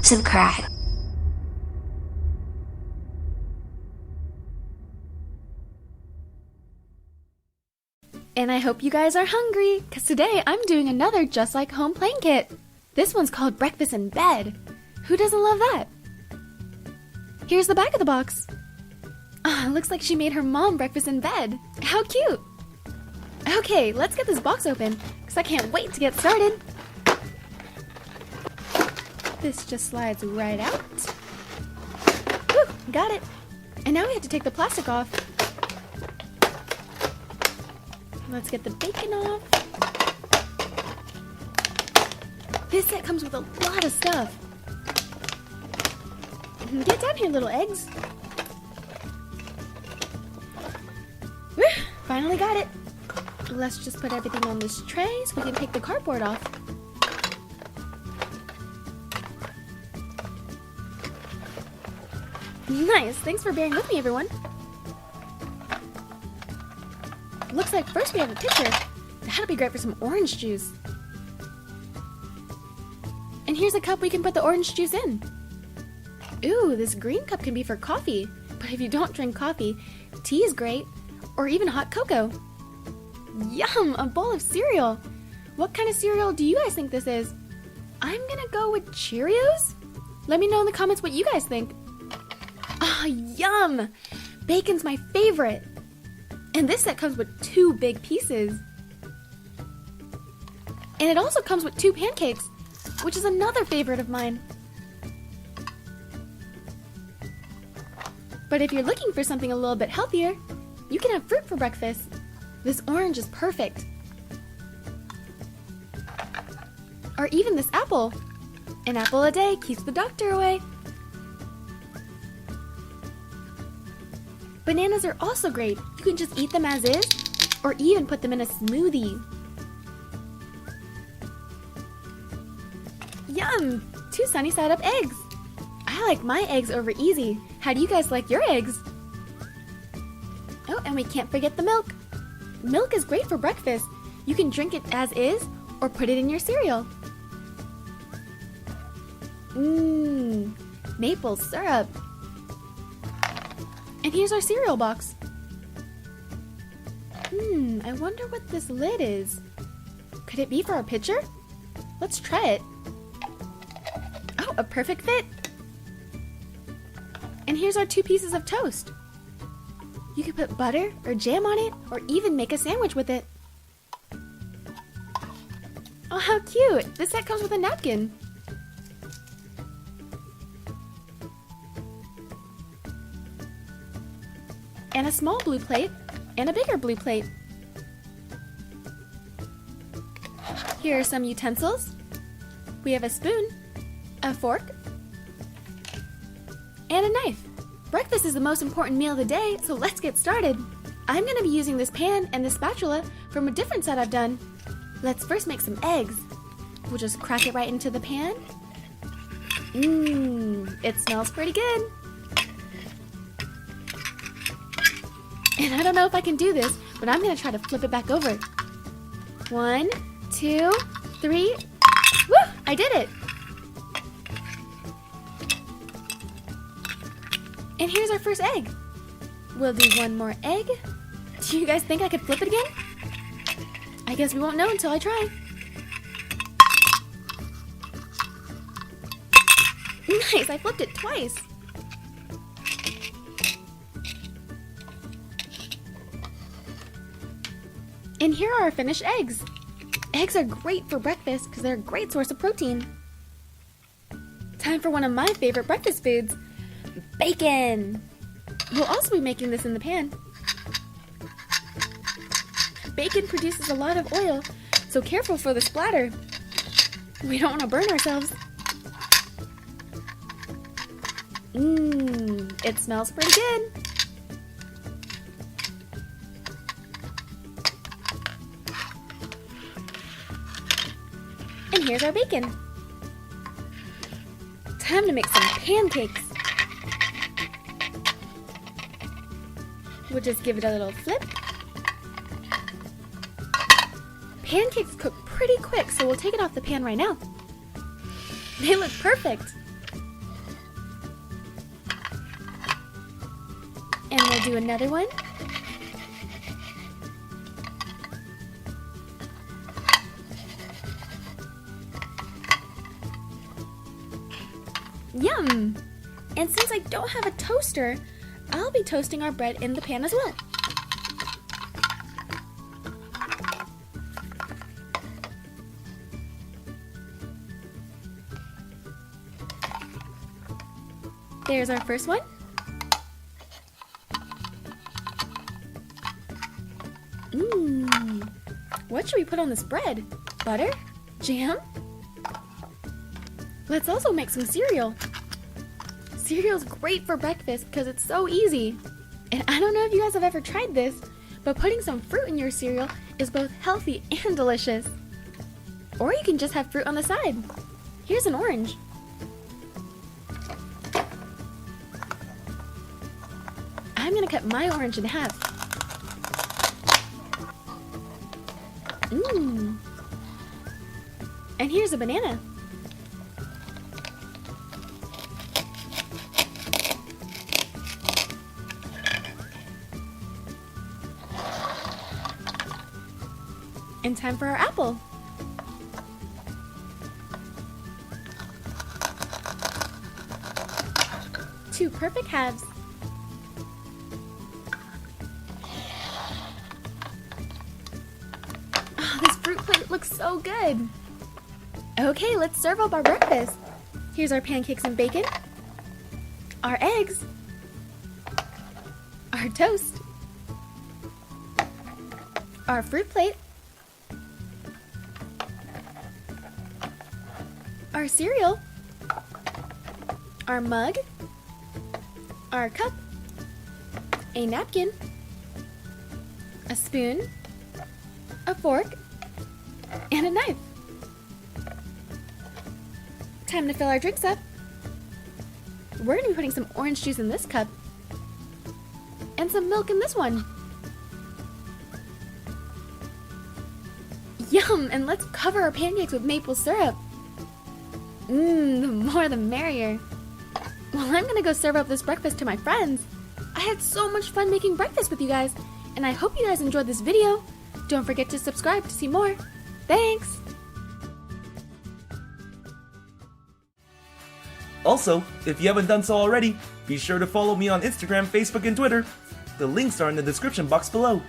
subscribe. And I hope you guys are hungry, because today I'm doing another Just Like Home playing kit. This one's called Breakfast in Bed. Who doesn't love that? Here's the back of the box. Oh, looks like she made her mom breakfast in bed. How cute! Okay, let's get this box open, because I can't wait to get started. This just slides right out. Whew, got it. And now we have to take the plastic off. Let's get the bacon off. This set comes with a lot of stuff. Get down here, little eggs. Whew, finally got it. Let's just put everything on this tray so we can take the cardboard off. Nice, thanks for bearing with me, everyone. Looks like first we have a pitcher. That'll be great for some orange juice. And here's a cup we can put the orange juice in. Ooh, this green cup can be for coffee. But if you don't drink coffee, tea is great. Or even hot cocoa. Yum, a bowl of cereal. What kind of cereal do you guys think this is? I'm gonna go with Cheerios? Let me know in the comments what you guys think. Ah, yum! Bacon's my favorite. And this set comes with 2 big pieces. And it also comes with 2 pancakes, which is another favorite of mine. But if you're looking for something a little bit healthier, you can have fruit for breakfast. This orange is perfect. Or even this apple. An apple a day keeps the doctor away. Bananas are also great. You can just eat them as is, or even put them in a smoothie. Yum! 2 sunny side up eggs. I like my eggs over easy. How do you guys like your eggs? Oh, and we can't forget the milk. Milk is great for breakfast. You can drink it as is, or put it in your cereal. Mmm, maple syrup. And here's our cereal box. I wonder what this lid is. Could it be for our pitcher? Let's try it. Oh, a perfect fit. And here's our 2 pieces of toast. You could put butter or jam on it, or even make a sandwich with it. Oh, how cute! This set comes with a napkin. And a small blue plate, and a bigger blue plate. Here are some utensils. We have a spoon, a fork, and a knife. Breakfast is the most important meal of the day, so let's get started. I'm going to be using this pan and this spatula from a different set I've done. Let's first make some eggs. We'll just crack it right into the pan. It smells pretty good. And I don't know if I can do this, but I'm going to try to flip it back over. 1, 2, 3. Woo! I did it! And here's our first egg. We'll do 1 more egg. Do you guys think I could flip it again? I guess we won't know until I try. Nice, I flipped it twice. And here are our finished eggs. Eggs are great for breakfast because they're a great source of protein. Time for one of my favorite breakfast foods, bacon. We'll also be making this in the pan. Bacon produces a lot of oil, so careful for the splatter. We don't want to burn ourselves. It smells pretty good. And here's our bacon. Time to make some pancakes. We'll just give it a little flip. Pancakes cook pretty quick, so we'll take it off the pan right now. They look perfect. And we'll do another one. Yum! And since I don't have a toaster, I'll be toasting our bread in the pan as well. There's our first one. Mmm. What should we put on this bread? Butter? Jam? Let's also make some cereal. Cereal's great for breakfast because it's so easy. And I don't know if you guys have ever tried this, but putting some fruit in your cereal is both healthy and delicious. Or you can just have fruit on the side. Here's an orange. I'm gonna cut my orange in half. Mmm. And here's a banana. And time for our apple. Two perfect halves. Oh, this fruit plate looks so good. Okay, let's serve up our breakfast. Here's our pancakes and bacon, our eggs, our toast, our fruit plate, our cereal, our mug, our cup, a napkin, a spoon, a fork, and a knife. Time to fill our drinks up. We're going to be putting some orange juice in this cup and some milk in this one. Yum! And let's cover our pancakes with maple syrup. The more the merrier. Well, I'm gonna go serve up this breakfast to my friends. I had so much fun making breakfast with you guys, and I hope you guys enjoyed this video. Don't forget to subscribe to see more. Thanks! Also, if you haven't done so already, be sure to follow me on Instagram, Facebook, and Twitter. The links are in the description box below.